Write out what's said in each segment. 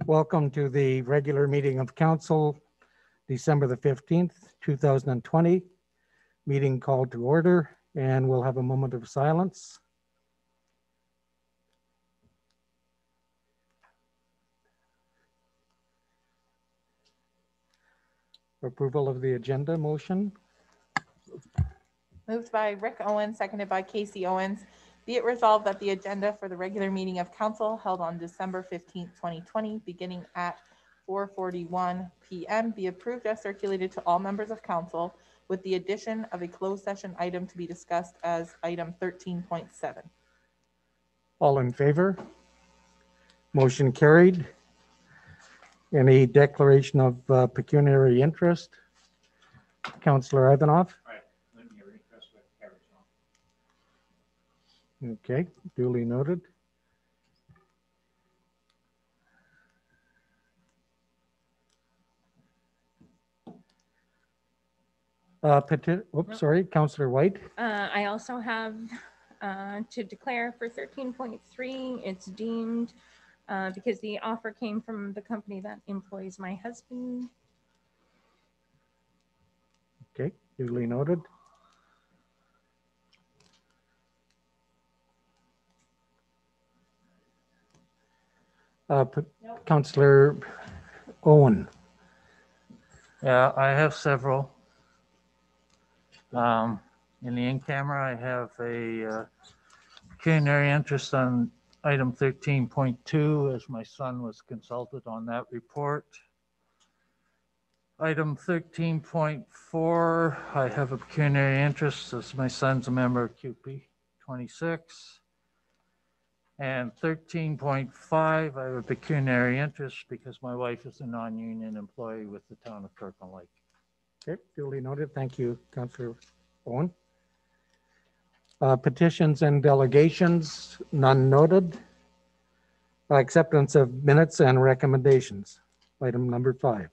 Welcome to the regular meeting of council, December the 15th, 2020. Meeting called to order, and we'll have a moment of silence. Approval of the agenda motion. Moved by Rick Owens, seconded by Casey Owens. Be it resolved that the agenda for the regular meeting of council held on December 15th, 2020, beginning at 4:41 p.m. be approved as circulated to all members of council with the addition of a closed session item to be discussed as item 13.7. All in favor? Motion carried. Any declaration of pecuniary interest? Councillor Ivanoff? Okay, duly noted. Sorry, Councillor White. I also have to declare for 13.3, it's deemed because the offer came from the company that employs my husband. Okay, duly noted. Councillor Owen. Yeah, I have several. In the in-camera, I have a pecuniary interest on item 13.2 as my son was consulted on that report. Item 13.4, I have a pecuniary interest as my son's a member of QP 26. And 13.5, I have a pecuniary interest because my wife is a non-union employee with the town of Kirkland Lake. Okay, duly noted. Thank you, Councillor Owen. Petitions and delegations, none noted. Acceptance of minutes and recommendations, item number 5.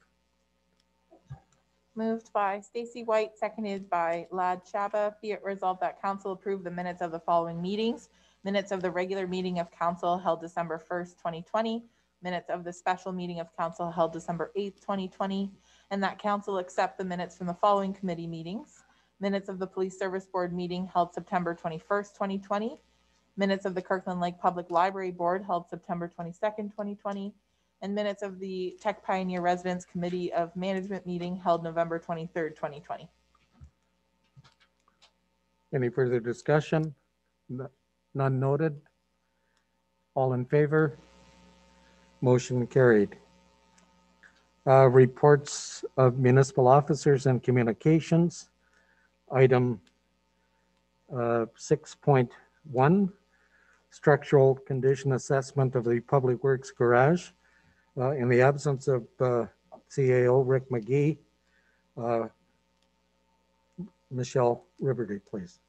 Moved by Stacy White, seconded by Lad Shaba. Be it resolved that council approve the minutes of the following meetings. Minutes of the regular meeting of council held December 1st, 2020. Minutes of the special meeting of council held December 8th, 2020. And that council accept the minutes from the following committee meetings. Minutes of the Police Service Board meeting held September 21st, 2020. Minutes of the Kirkland Lake Public Library Board held September 22nd, 2020. And minutes of the Tech Pioneer Residence Committee of Management meeting held November 23rd, 2020. Any further discussion? None noted. All in favor? Motion carried. Reports of municipal officers and communications. Item 6.1, structural condition assessment of the Public Works garage. In the absence of CAO Rick McGee, Michelle Riverty, please.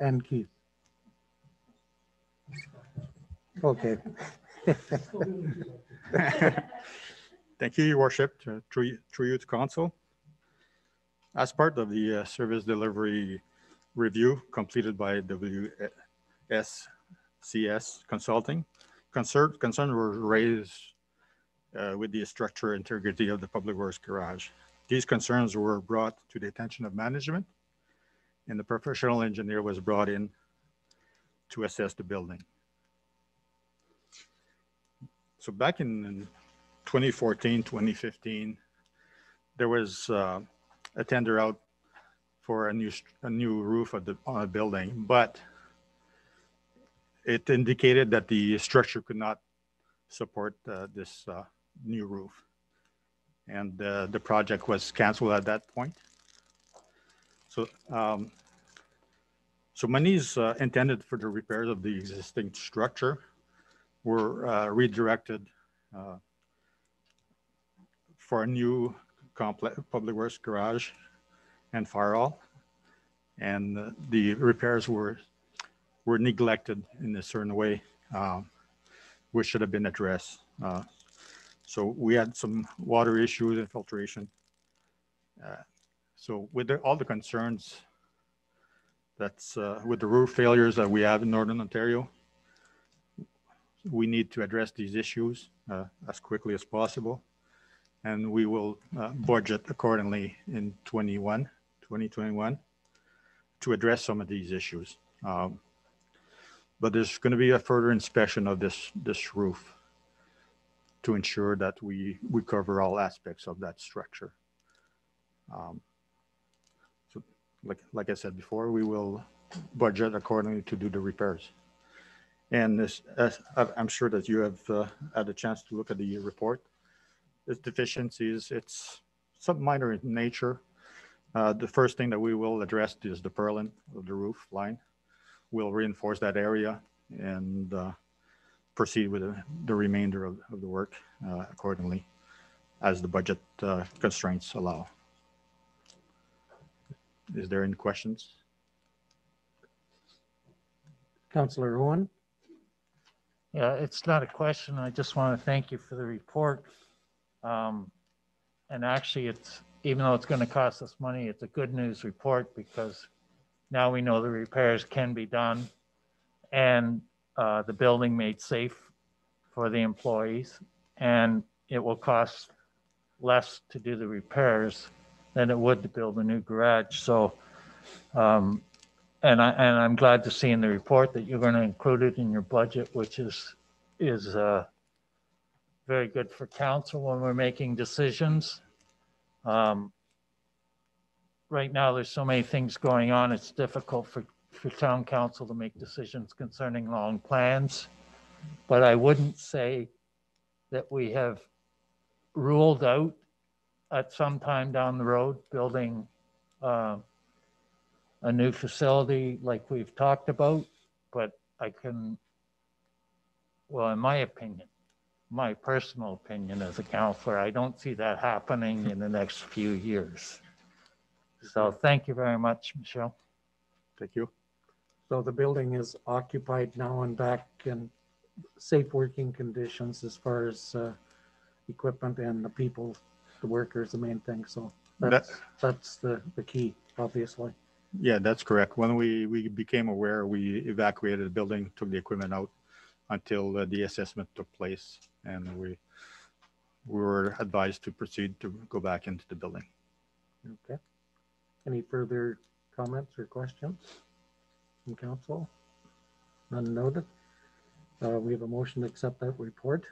And Keith. Okay. Thank you, Your Worship, through you to Council. As part of the service delivery review completed by WSCS Consulting, concerns were raised with the structural integrity of the Public Works garage. These concerns were brought to the attention of management, and the professional engineer was brought in to assess the building. So back in 2014, 2015, there was a tender out for a new roof on a building, but it indicated that the structure could not support this new roof, and the project was canceled at that point. So, monies intended for the repairs of the existing structure were redirected for a new complex Public Works garage and firewall, and the repairs were neglected in a certain way, which should have been addressed. So we had some water issues, infiltration. So with all the concerns that's with the roof failures that we have in Northern Ontario, we need to address these issues as quickly as possible. And we will budget accordingly in 2021 to address some of these issues. But there's going to be a further inspection of this roof to ensure that we cover all aspects of that structure. So like I said before, we will budget accordingly to do the repairs. And this, I'm sure that you have had a chance to look at the report. This deficiencies, it's some minor in nature. The first thing that we will address is the purlin of the roof line. We'll reinforce that area and proceed with the remainder of the work accordingly as the budget constraints allow. Is there any questions? Councillor Owen? Yeah, it's not a question. I just want to thank you for the report. And actually, it's, even though it's going to cost us money, it's a good news report because now we know the repairs can be done and the building made safe for the employees, and it will cost less to do the repairs than it would to build a new garage. So, and I'm glad to see in the report that you're going to include it in your budget, which is very good for council when we're making decisions. Right now, there's so many things going on. It's difficult for town council to make decisions concerning long plans. But I wouldn't say that we have ruled out at some time down the road building a new facility like we've talked about. But I can, well, in my opinion, my personal opinion as a counselor, I don't see that happening in the next few years. So thank you very much, Michelle. Thank you. So the building is occupied now and back in safe working conditions as far as equipment and the people, the workers, the main thing. So that's the key, obviously. Yeah, that's correct. When we became aware, we evacuated the building, took the equipment out until the assessment took place, and we were advised to proceed to go back into the building. Okay. Any further comments or questions from council? None noted. We have a motion to accept that report.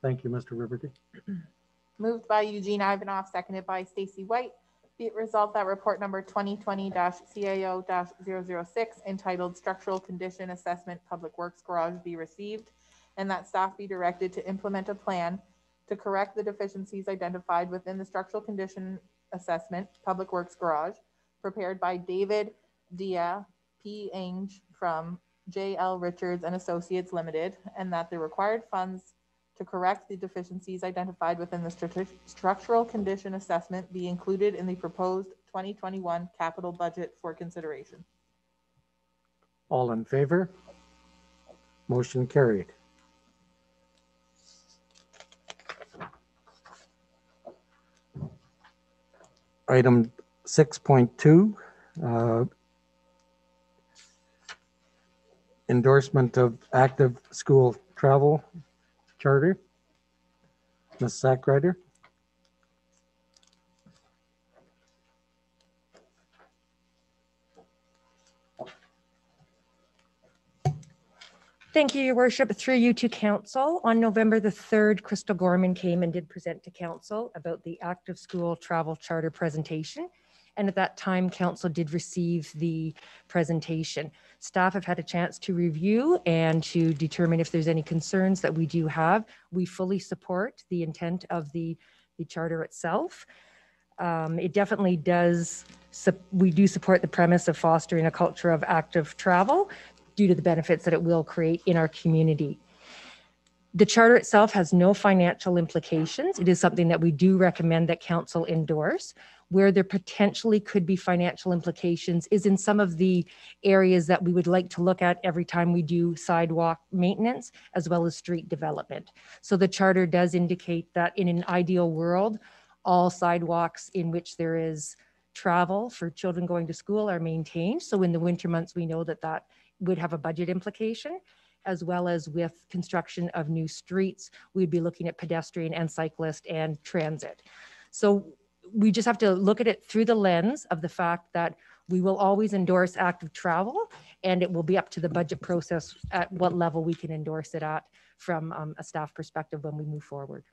Thank you, Mr. Riverty. Moved by Eugene Ivanov, seconded by Stacy White. Be it resolved that report number 2020-CAO-006 entitled Structural Condition Assessment Public Works Garage be received, and that staff be directed to implement a plan to correct the deficiencies identified within the structural condition assessment Public Works Garage prepared by David Dia P. Ainge from J.L. Richards and Associates Limited, and that the required funds to correct the deficiencies identified within the structural condition assessment be included in the proposed 2021 capital budget for consideration. All in favor? Motion carried. Item 6.2, endorsement of active school travel charter. Ms. Sackrider. Thank you, Your Worship. Through you to Council. On November the 3rd, Crystal Gorman came and did present to Council about the active school travel charter presentation. And at that time, Council did receive the presentation. Staff have had a chance to review and to determine if there's any concerns that we do have. We fully support the intent of the charter itself. It definitely does, we do support the premise of fostering a culture of active travel due to the benefits that it will create in our community. The charter itself has no financial implications. It is something that we do recommend that Council endorse. Where there potentially could be financial implications is in some of the areas that we would like to look at every time we do sidewalk maintenance, as well as street development. So the charter does indicate that in an ideal world, all sidewalks in which there is travel for children going to school are maintained. So in the winter months, we know that that would have a budget implication. as well as with construction of new streets, we'd be looking at pedestrian and cyclist and transit. So we just have to look at it through the lens of the fact that we will always endorse active travel, and it will be up to the budget process at what level we can endorse it at from a staff perspective when we move forward.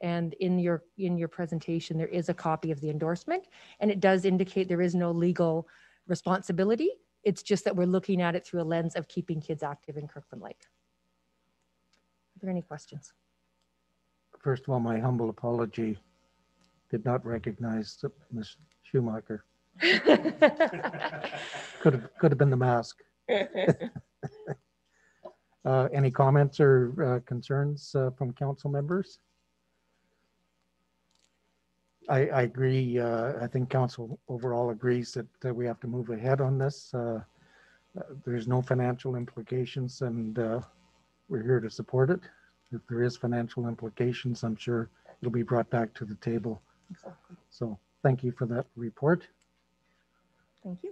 And in your presentation, there is a copy of the endorsement, and it does indicate there is no legal responsibility. It's just that we're looking at it through a lens of keeping kids active in Kirkland Lake. Are there any questions? First of all, my humble apology. Did not recognize Ms. Schumacher. Could have been the mask. Any comments or concerns from council members? I agree. I think council overall agrees that we have to move ahead on this. There's no financial implications, and we're here to support it. If there is financial implications, I'm sure it'll be brought back to the table. Exactly. So thank you for that report. Thank you.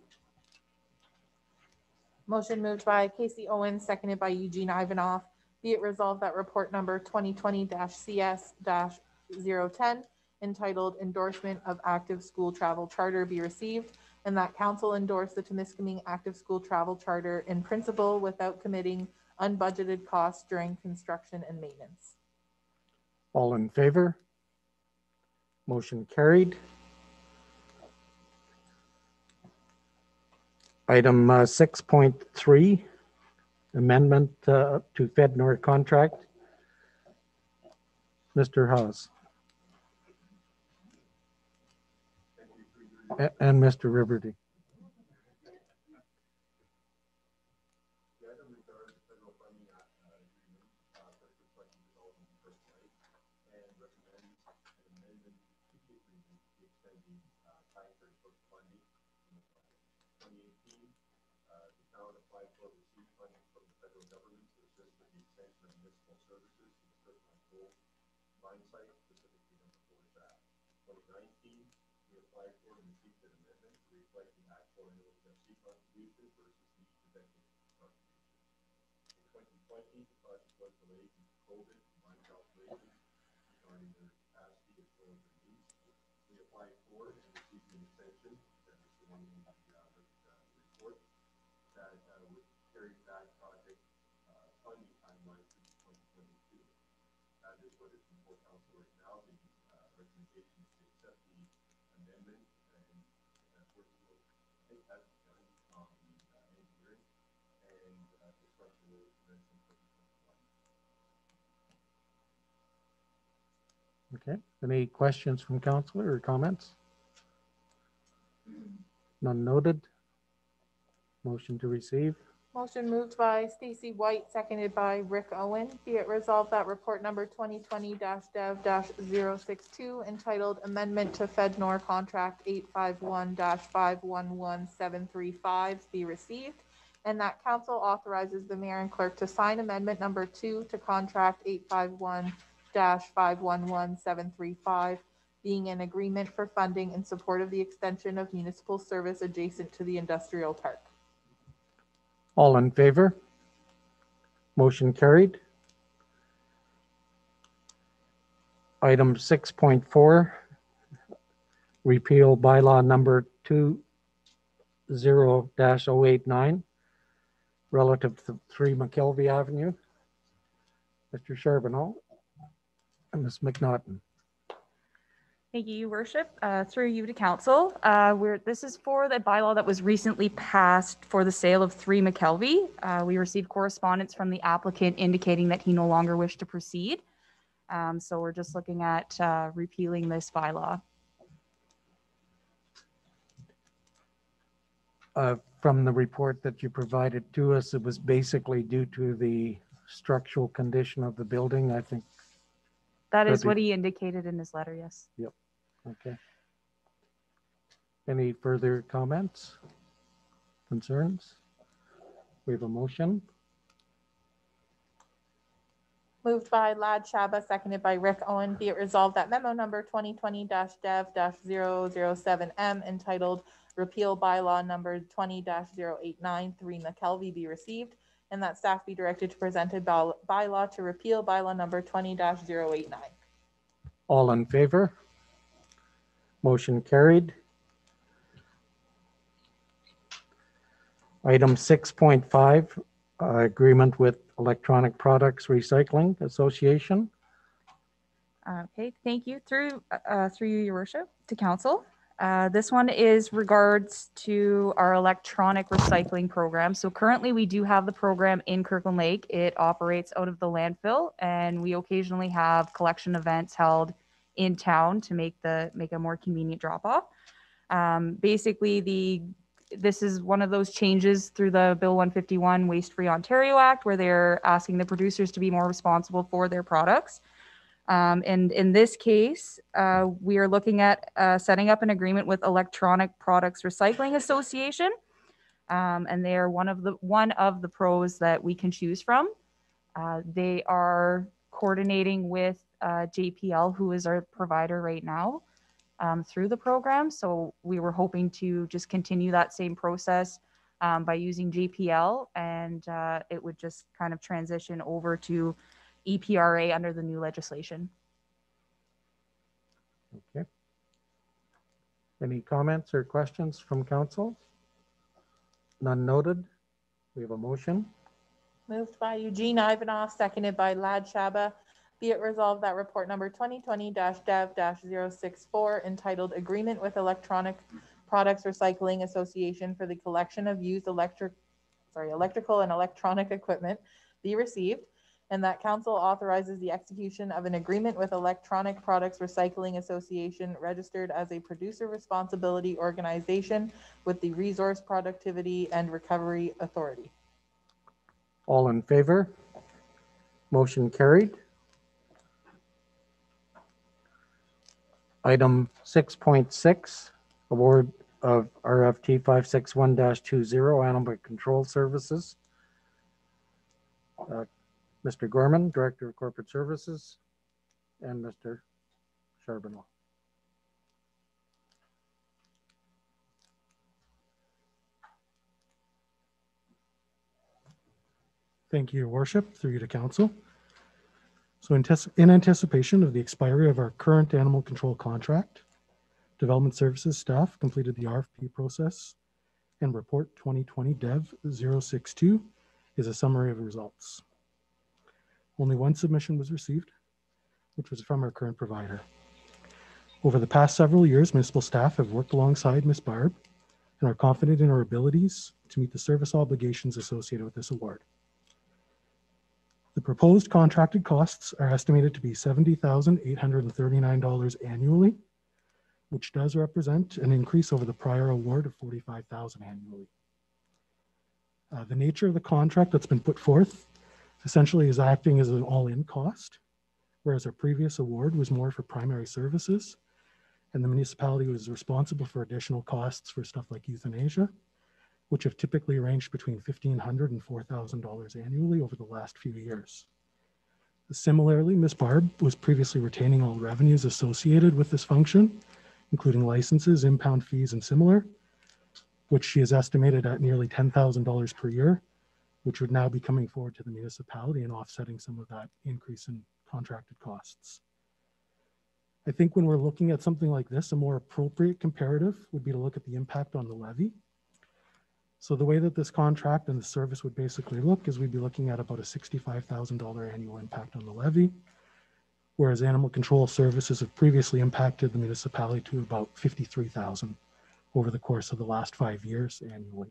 Motion moved by Casey Owens, seconded by Eugene Ivanov. Be it resolved that report number 2020-CS-010, entitled Endorsement of Active School Travel Charter, be received, and that council endorse the Temiskaming Active School Travel Charter in principle without committing unbudgeted costs during construction and maintenance. All in favor? Motion carried. Item 6.3, amendment to FedNor contract. Mr. Haas. And Mr. Riberty. Okay, any questions from council or comments? None noted. Motion to receive. Motion moved by Stacy White, seconded by Rick Owen. Be it resolved that report number 2020-dev-062, entitled Amendment to FedNor Contract 851-511735, be received, and that council authorizes the mayor and clerk to sign amendment number 2 to contract 851-511735, being an agreement for funding in support of the extension of municipal service adjacent to the industrial park. All in favor? Motion carried. Item 6.4, repeal bylaw number 20-089 relative to 3 McKelvey Avenue. Mr. Charbonneau and Ms. McNaughton. Thank you, Your Worship. Through you to council. This is for the bylaw that was recently passed for the sale of 3 McKelvey. We received correspondence from the applicant indicating that he no longer wished to proceed. So we're just looking at repealing this bylaw. From the report that you provided to us, it was basically due to the structural condition of the building, I think. That is what he indicated in his letter, yes. Yep. Okay. Any further comments, concerns? We have a motion. Moved by Lad Shaba, seconded by Rick Owen. Be it resolved that memo number 2020-dev-007M, entitled Repeal Bylaw number 20-089 3 McKelvey, be received, and that staff be directed to present a bylaw to repeal bylaw number 20-089. All in favor? Motion carried. Item 6.5, agreement with Electronic Products Recycling Association. Okay, thank you. Through you, Your Worship, to council. This one is regards to our electronic recycling program. So currently we do have the program in Kirkland Lake. It operates out of the landfill, and we occasionally have collection events held in town to make a more convenient drop off. Basically, this is one of those changes through the Bill 151 Waste Free Ontario Act, where they're asking the producers to be more responsible for their products. And in this case, we are looking at setting up an agreement with Electronic Products Recycling Association. And they are one of the pros that we can choose from. They are coordinating with JPL, who is our provider right now, through the program. So we were hoping to just continue that same process by using JPL, and it would just kind of transition over to EPRA under the new legislation. Okay. Any comments or questions from council? None noted. We have a motion. Moved by Eugene Ivanov, seconded by Lad Shaba. Be it resolved that report number 2020-dev-064 entitled Agreement with Electronic Products Recycling Association for the collection of used electrical and electronic equipment be received, and that council authorizes the execution of an agreement with Electronic Products Recycling Association registered as a producer responsibility organization with the Resource Productivity and Recovery Authority. All in favor? Motion carried. Item 6.6, award of RFT 561-20 Animal Control Services. Mr. Gorman, Director of Corporate Services, and Mr. Charbonneau. Thank you, Your Worship, through you to council. So in anticipation of the expiry of our current animal control contract, Development Services staff completed the RFP process, and report 2020-dev-062 is a summary of results. Only one submission was received, which was from our current provider. Over the past several years, municipal staff have worked alongside Ms. Barb and are confident in our abilities to meet the service obligations associated with this award. The proposed contracted costs are estimated to be $70,839 annually, which does represent an increase over the prior award of $45,000 annually. The nature of the contract that's been put forth essentially is acting as an all-in cost, whereas our previous award was more for primary services, and the municipality was responsible for additional costs for stuff like euthanasia, which have typically ranged between $1,500 and $4,000 annually over the last few years. Similarly, Ms. Barb was previously retaining all revenues associated with this function, including licenses, impound fees, and similar, which she has estimated at nearly $10,000 per year, which would now be coming forward to the municipality and offsetting some of that increase in contracted costs. I think when we're looking at something like this, a more appropriate comparative would be to look at the impact on the levy. So the way that this contract and the service would basically look is we'd be looking at about a $65,000 annual impact on the levy, whereas animal control services have previously impacted the municipality to about $53,000 over the course of the last 5 years annually.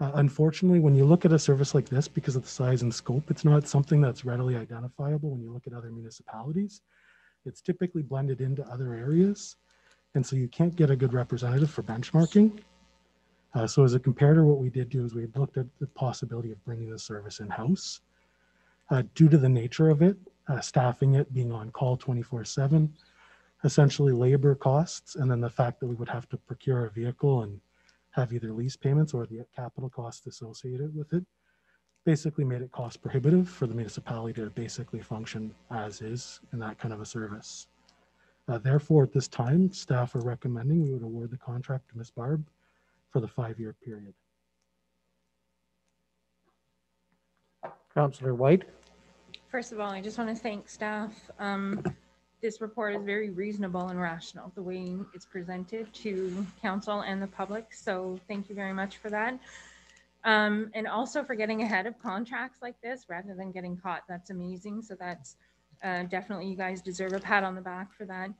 Unfortunately, when you look at a service like this, because of the size and scope, it's not something that's readily identifiable when you look at other municipalities. It's typically blended into other areas, and so you can't get a good representative for benchmarking. So as a comparator, what we did do is we looked at the possibility of bringing the service in-house. Due to the nature of it, staffing it, being on call 24/7, essentially labor costs, and then the fact that we would have to procure a vehicle and have either lease payments or the capital costs associated with it, basically made it cost prohibitive for the municipality to basically function as is in that kind of a service. Therefore, at this time, staff are recommending we would award the contract to Ms. Barb for the 5-year period. Counselor White? First of all, I just want to thank staff. This report is very reasonable and rational, the way it's presented to council and the public. So thank you very much for that. And also for getting ahead of contracts like this rather than getting caught. That's amazing. So that's definitely, you guys deserve a pat on the back for that.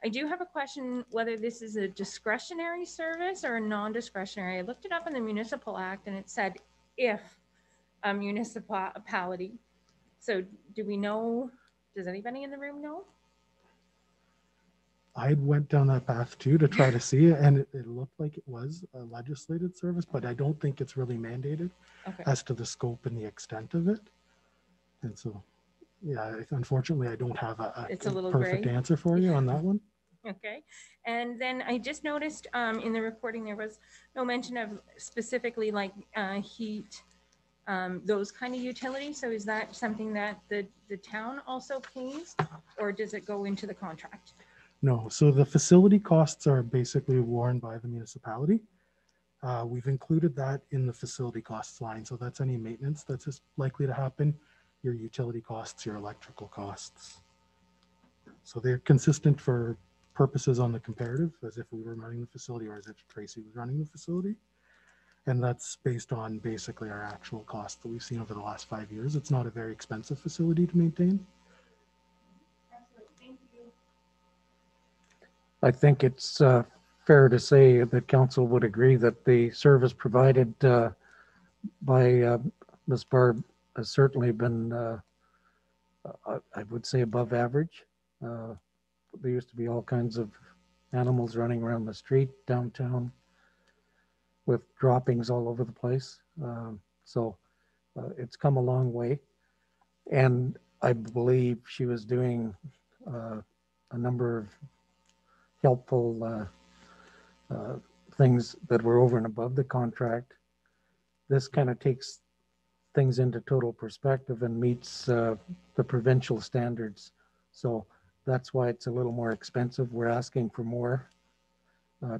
I do have a question whether this is a discretionary service or a non-discretionary. I looked it up in the Municipal Act and it said if a municipality. So do we know, does anybody in the room know? I went down that path too to try to see it, and it looked like it was a legislated service, but I don't think it's really mandated Okay. as to the scope and the extent of it. And so, yeah, unfortunately, I don't have It's a little perfect gray. answer for you on that one. Okay. And then I just noticed in the reporting, there was no mention of specifically like heat, those kind of utilities. So is that something that the town also pays, or does it go into the contract? No, so the facility costs are basically borne by the municipality. We've included that in the facility costs line. So that's any maintenance that's just likely to happen, your utility costs, your electrical costs. So they're consistent for purposes on the comparative, as if we were running the facility or as if Tracy was running the facility. And that's based on basically our actual cost that we've seen over the last 5 years. It's not a very expensive facility to maintain. Thank you. I think it's fair to say that council would agree that the service provided by Ms. Barb has certainly been, I would say, above average. There used to be all kinds of animals running around the street downtown with droppings all over the place. So it's come a long way. And I believe she was doing a number of helpful things that were over and above the contract. This kind of takes things into total perspective and meets the provincial standards. So that's why it's a little more expensive. We're asking for more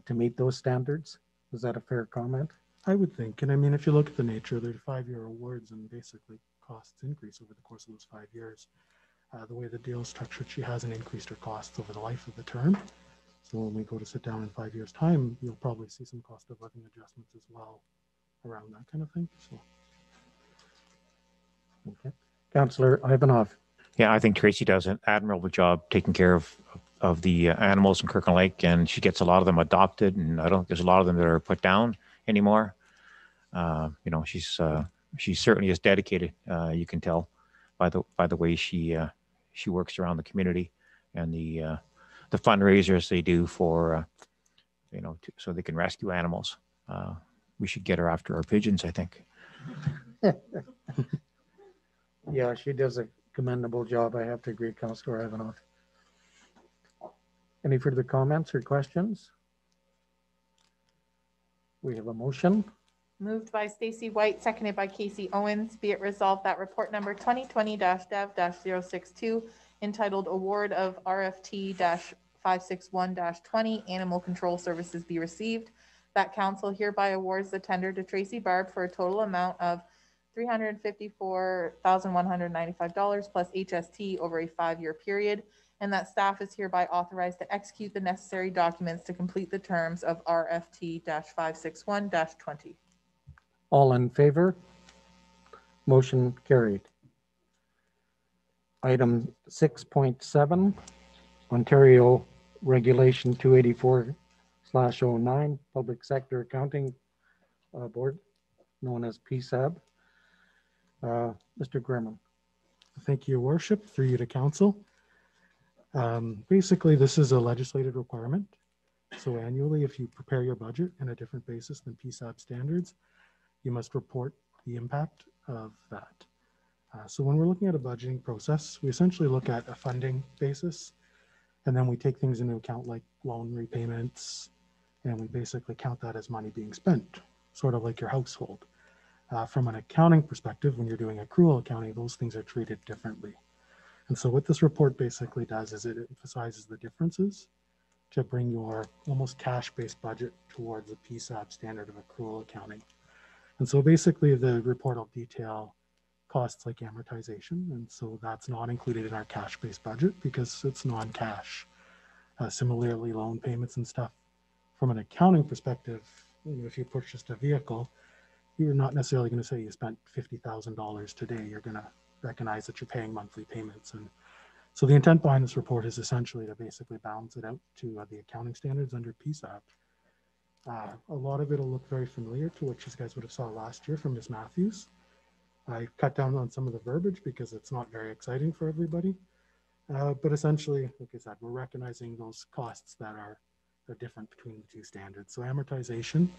to meet those standards. Is that a fair comment? I would think. And I mean, if you look at the nature, they're 5-year awards and basically costs increase over the course of those 5 years. The way the deal is structured, she hasn't increased her costs over the life of the term. So when we go to sit down in 5 years' time, you'll probably see some cost of living adjustments as well around that kind of thing. So. Okay. Councillor Ivanov. Yeah, I think Tracy does an admirable job taking care of the animals in Kirkland Lake, and she gets a lot of them adopted, and I don't think there's a lot of them that are put down anymore. You know, she certainly is dedicated. You can tell by the way she works around the community and the fundraisers they do for you know, so they can rescue animals. We should get her after our pigeons, I think. Yeah, she does a commendable job. I have to agree, Councillor Ivanov. Any further comments or questions? We have a motion. Moved by Stacy White, seconded by Casey Owens. Be it resolved that report number 2020-Dev-062 entitled Award of RFT-561-20 Animal Control Services be received. That council hereby awards the tender to Tracy Barb for a total amount of $354,195 plus HST over a 5-year period, and that staff is hereby authorized to execute the necessary documents to complete the terms of RFT-561-20. All in favor? Motion carried. Item 6.7, Ontario Regulation 284/09, Public Sector Accounting Board, known as PSAB. Mr. Grimmer. Thank you, Your Worship, through you to council. Basically, this is a legislated requirement. So annually, if you prepare your budget in a different basis than PSAB standards, you must report the impact of that. So when we're looking at a budgeting process, we essentially look at a funding basis, and then we take things into account like loan repayments, and we basically count that as money being spent, sort of like your household. From an accounting perspective, when you're doing accrual accounting, those things are treated differently. And so what this report basically does is it emphasizes the differences to bring your almost cash-based budget towards the PSAB standard of accrual accounting. And so basically the report will detail costs like amortization. And so that's not included in our cash-based budget because it's non-cash. Similarly, loan payments and stuff. From an accounting perspective, if you purchased a vehicle, you're not necessarily going to say you spent $50,000 today. You're going to recognize that you're paying monthly payments. And so the intent behind this report is essentially to basically balance it out to the accounting standards under PSAP. A lot of it will look very familiar to what you guys would have saw last year from Ms. Matthews. I cut down on some of the verbiage because it's not very exciting for everybody. But essentially, like I said, we're recognizing those costs that are different between the two standards. So amortization,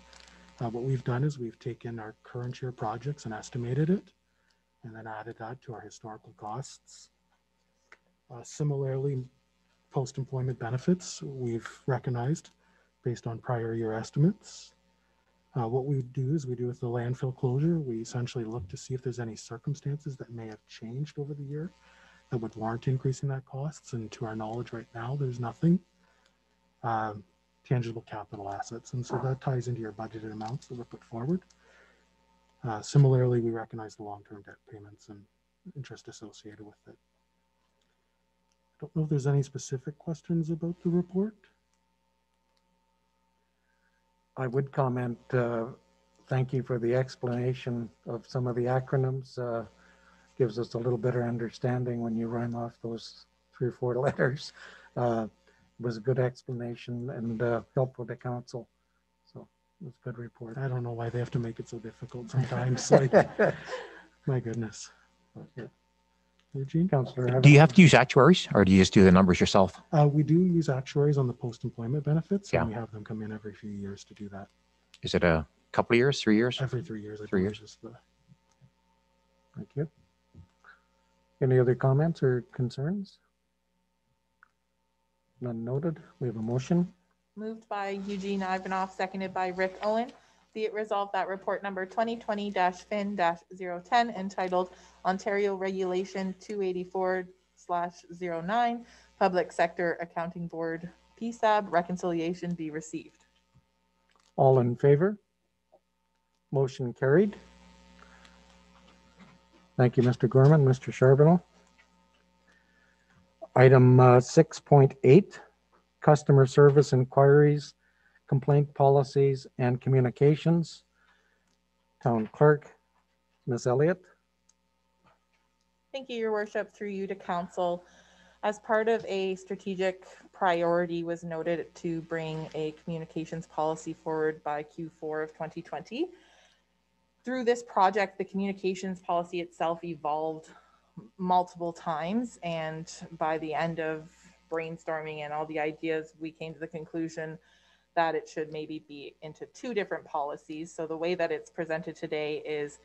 what we've done is we've taken our current year projects and estimated it, and then added that to our historical costs. Similarly, post-employment benefits, we've recognized based on prior year estimates. What we do is we do with the landfill closure, we essentially look to see if there's any circumstances that may have changed over the year that would warrant increasing that costs. And to our knowledge right now, there's nothing. Tangible capital assets. And so that ties into your budgeted amounts that were put forward. Similarly, we recognize the long-term debt payments and interest associated with it. I don't know if there's any specific questions about the report. I would comment, thank you for the explanation of some of the acronyms. Gives us a little better understanding when you run off those 3 or 4 letters. It was a good explanation and helpful to council. So it was a good report. I don't know why they have to make it so difficult sometimes. Like, my goodness. Okay. Eugene? Councillor, Do you have to use actuaries or do you just do the numbers yourself? We do use actuaries on the post-employment benefits, and Yeah. we have them come in every few years to do that. Is it a couple of years, 3 years? Every 3 years. 3 years. Thank you. Any other comments or concerns? None noted. We have a motion. Moved by Eugene Ivanov, seconded by Rick Owen. Be it resolved that report number 2020-FIN-010 entitled Ontario Regulation 284/09 Public Sector Accounting Board PSAB reconciliation be received. All in favor? Motion carried. Thank you, Mr. Gorman, Mr. Charbonneau. Item 6.8, customer service inquiries, complaint policies, and communications. Town Clerk, Ms. Elliott. Thank you, Your Worship. Through you to council. As part of a strategic priority was noted to bring a communications policy forward by Q4 of 2020. Through this project, the communications policy itself evolved multiple times, and by the end of brainstorming and all the ideas, we came to the conclusion that it should maybe be into 2 different policies. So the way that it's presented today is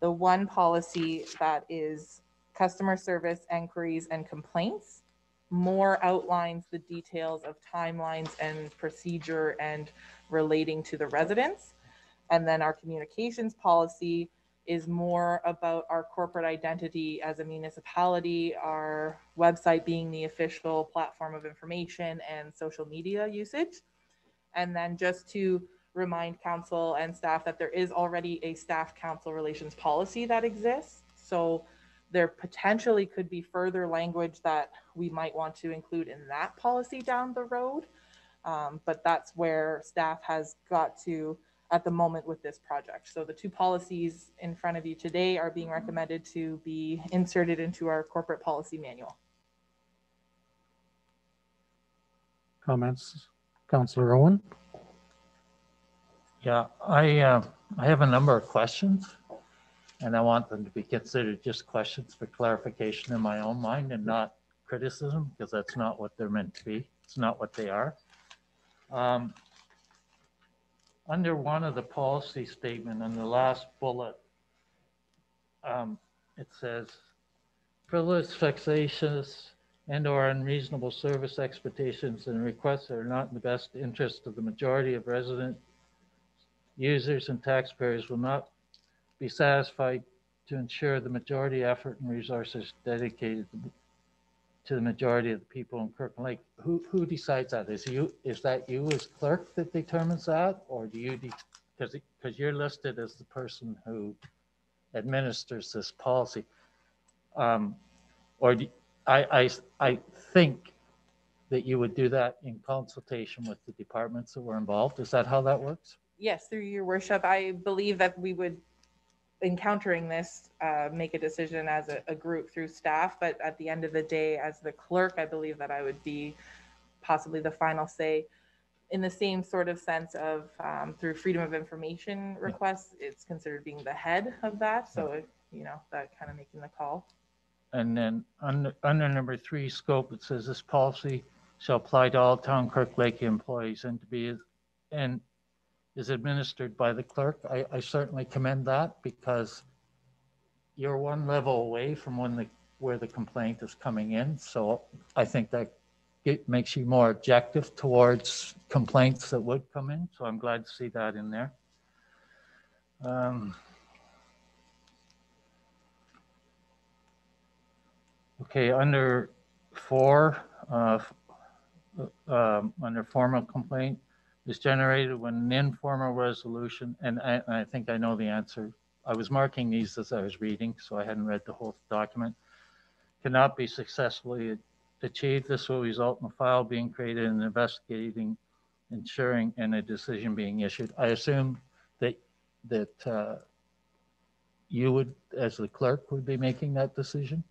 the one policy that is customer service inquiries and complaints more outlines the details of timelines and procedure and relating to the residents. And then our communications policy is more about our corporate identity as a municipality, our website being the official platform of information and social media usage. And then just to remind council and staff that there is already a staff council relations policy that exists. So there potentially could be further language that we might want to include in that policy down the road. But that's where staff has got to at the moment with this project. So the 2 policies in front of you today are being recommended to be inserted into our corporate policy manual. Comments, Councillor Owen? Yeah, I have a number of questions, and I want them to be considered just questions for clarification in my own mind and not criticism, because that's not what they're meant to be. It's not what they are. Under one of the policy statement in the last bullet, it says, frivolous, vexatious, and/or unreasonable service expectations and requests that are not in the best interest of the majority of resident users and taxpayers will not be satisfied to ensure the majority effort and resources dedicated to the majority of the people in Kirkland Lake. Who decides that? Is that you as clerk that determines that, or do you? Because you're listed as the person who administers this policy. Or I think that you would do that in consultation with the departments that were involved. Is that how that works? Yes, through your worship, I believe that we would, encountering this, make a decision as a group through staff, but at the end of the day, as the clerk, I believe that I would be possibly the final say, in the same sort of sense of through freedom of information requests, it's considered being the head of that. So, that kind of making the call. And then under number 3 scope, it says this policy shall apply to all town Kirk Lake employees and is administered by the clerk. I certainly commend that because you're one level away from where the complaint is coming in. So I think that it makes you more objective towards complaints that would come in. So I'm glad to see that in there. Okay, under 4, under formal complaint is generated when an informal resolution, and I think I know the answer. I was marking these as I was reading, so I hadn't read the whole document. Cannot be successfully achieved. This will result in a file being created and investigating, ensuring, and a decision being issued. I assume that you would, as the clerk, would be making that decision?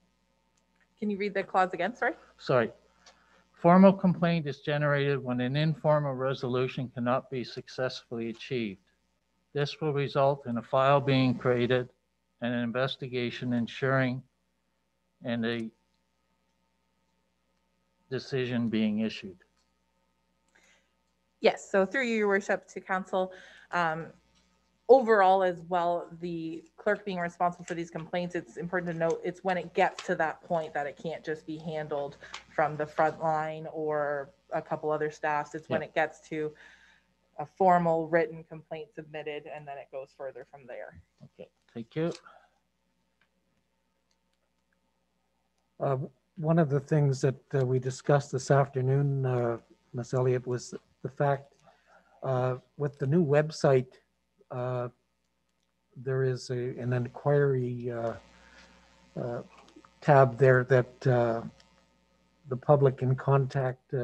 Can you read the clause again? Sorry. Formal complaint is generated when an informal resolution cannot be successfully achieved. This will result in a file being created and an investigation ensuring and a decision being issued. Yes, so through you, your worship, to council, overall as well, the clerk being responsible for these complaints, it's important to note it's when it gets to that point that it can't just be handled from the front line or a couple other staffs. It's when it gets to a formal written complaint submitted, and then it goes further from there. Okay, thank you. One of the things that we discussed this afternoon, Ms. Elliott, was the fact with the new website, there is an inquiry tab there that the public can contact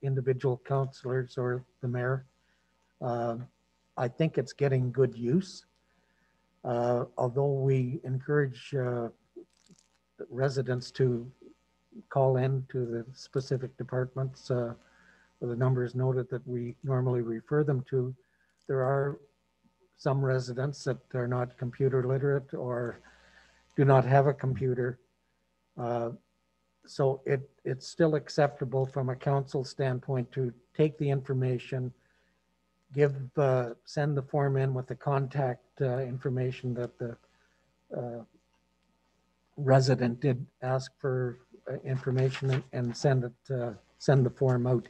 individual councillors or the mayor. I think it's getting good use. Although we encourage residents to call in to the specific departments, the numbers noted that we normally refer them to, there are some residents that are not computer literate or do not have a computer. So it's still acceptable from a council standpoint to take the information, send the form in with the contact information that the resident did ask for information, and send the form out.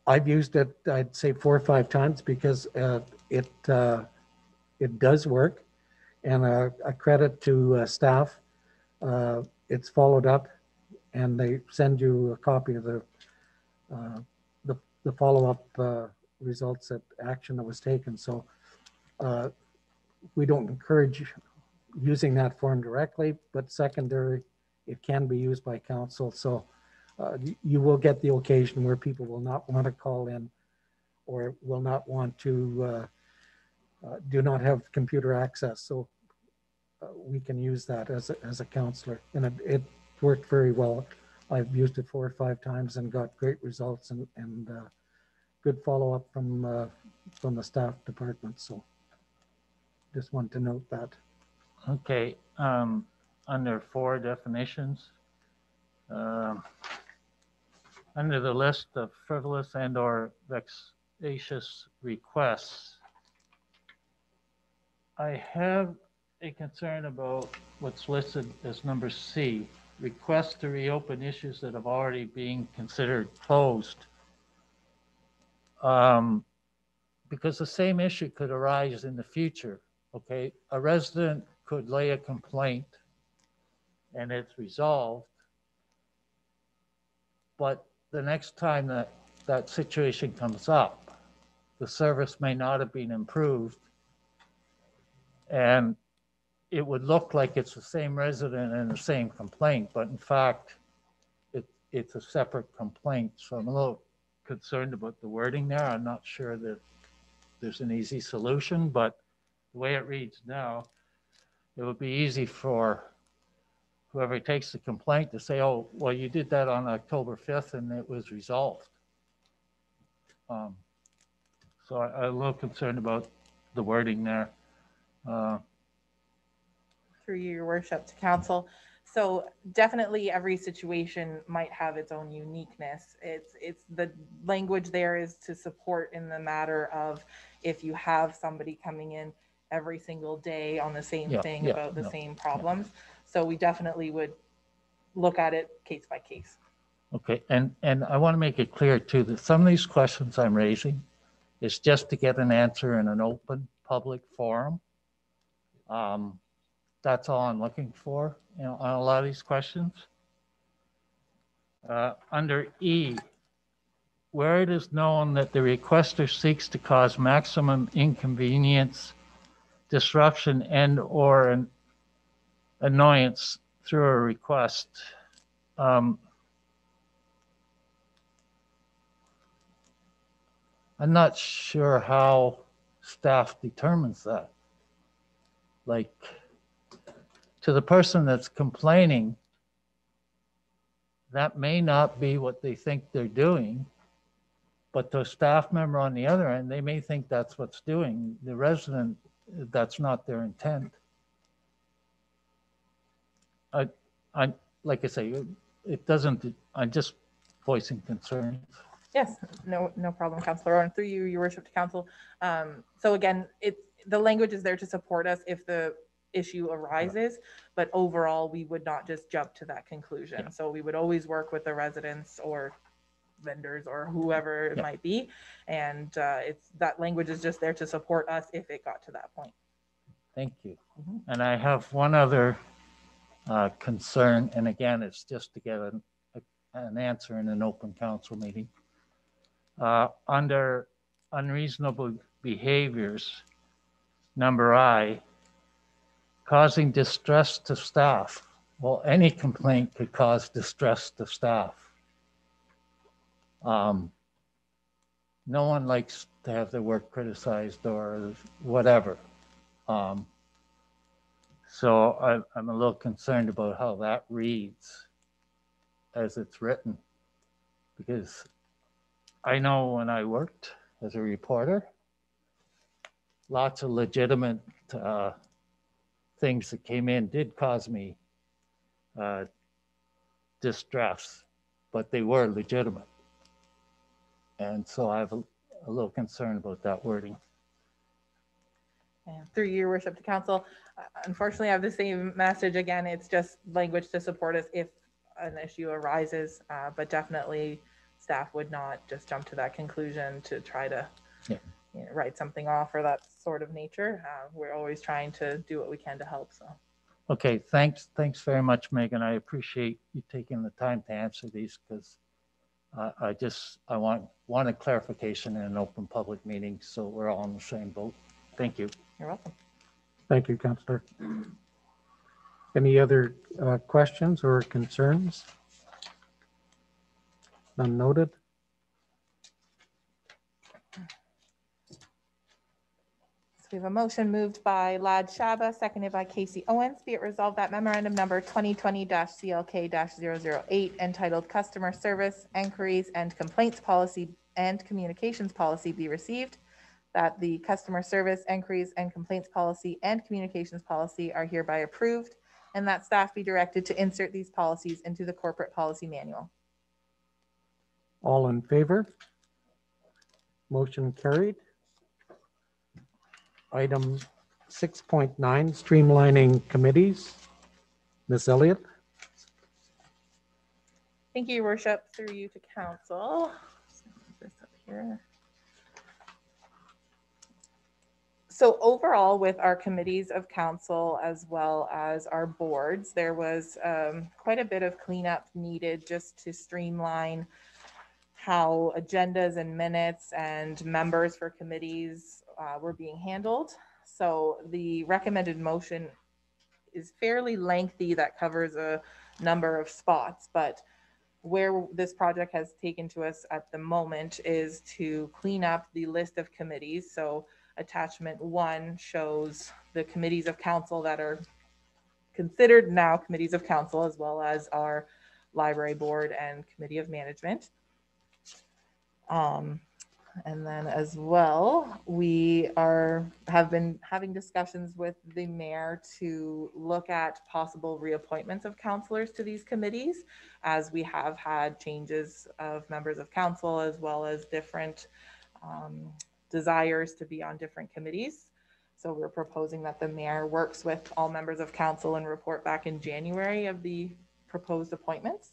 I've used it, I'd say 4 or 5 times because it does work, and a credit to staff. It's followed up, and they send you a copy of the follow-up results that action that was taken. So we don't encourage using that form directly, but secondary, it can be used by council. So you will get the occasion where people will not want to call in or will not want to do not have computer access. So we can use that as a counselor, and it worked very well. I've used it 4 or 5 times and got great results and good follow-up from the staff department. So just want to note that. Okay, under 4 definitions, under the list of frivolous and or vexatious requests, I have a concern about what's listed as number C, requests to reopen issues that have already been considered closed. Because the same issue could arise in the future, okay? A resident could lay a complaint and it's resolved, but the next time that situation comes up, the service may not have been improved, And it would look like it's the same resident and the same complaint, but in fact, it's a separate complaint. So I'm a little concerned about the wording there. I'm not sure that there's an easy solution, but the way it reads now, it would be easy for whoever takes the complaint to say, oh, well, you did that on October 5th and it was resolved. So I'm a little concerned about the wording there. Through you, your worship, to council. So definitely every situation might have its own uniqueness. It's the language there is to support in the matter of if you have somebody coming in every single day on the same thing about the same problems. So we definitely would look at it case by case. Okay, and I want to make it clear too, that some of these questions I'm raising is just to get an answer in an open public forum. That's all I'm looking for, you know, on a lot of these questions. Under E, where it is known that the requester seeks to cause maximum inconvenience, disruption, and or an annoyance through a request. I'm not sure how staff determines that. Like, to the person that's complaining, that may not be what they think they're doing, but to a staff member on the other end, they may think that's what's doing. The resident, that's not their intent. I like I say, it doesn't, I'm just voicing concerns. Yes, no problem, Councilor Owen. Through you, your worship, to council. So again, the language is there to support us if the issue arises, but overall, we would not just jump to that conclusion. Yeah. So we would always work with the residents or vendors or whoever it might be. And that language is just there to support us if it got to that point. Thank you. Mm-hmm. And I have one other concern, and again, it's just to get an answer in an open council meeting. Under unreasonable behaviors, number I, causing distress to staff. Well, any complaint could cause distress to staff. No one likes to have their work criticized or whatever. So I'm a little concerned about how that reads as it's written, because I know when I worked as a reporter, lots of legitimate things that came in did cause me distress, but they were legitimate. And so I have a little concern about that wording. And through your worship, to council, unfortunately I have the same message. Again, it's just language to support us if an issue arises, but definitely staff would not just jump to that conclusion to try to write something off or that sort of nature. We're always trying to do what we can to help. So, okay, thanks very much, Megan. I appreciate you taking the time to answer these, because I want a clarification in an open public meeting, so we're all in the same boat. Thank you. You're welcome. Thank you, Councillor. Any other questions or concerns? None noted. We have a motion moved by Lad Shaba, seconded by Casey Owens. Be it resolved that memorandum number 2020-CLK-008 entitled Customer Service, Enquiries and Complaints Policy and Communications Policy be received, that the Customer Service, Enquiries and Complaints Policy and Communications Policy are hereby approved, and that staff be directed to insert these policies into the corporate policy manual. All in favor? Motion carried. Item 6.9, streamlining committees. Ms. Elliott. Thank you, Your Worship. Through you to council. This up here. So overall, with our committees of council as well as our boards, there was quite a bit of cleanup needed just to streamline how agendas and minutes and members for committees were being handled. So the recommended motion is fairly lengthy that covers a number of spots, but where this project has taken to us at the moment is to clean up the list of committees. So attachment 1 shows the committees of council that are considered now committees of council, as well as our library board and committee of management. And then as well, we have been having discussions with the mayor to look at possible reappointments of councillors to these committees, as we have had changes of members of council, as well as different desires to be on different committees. So we're proposing that the mayor works with all members of council and report back in January of the proposed appointments.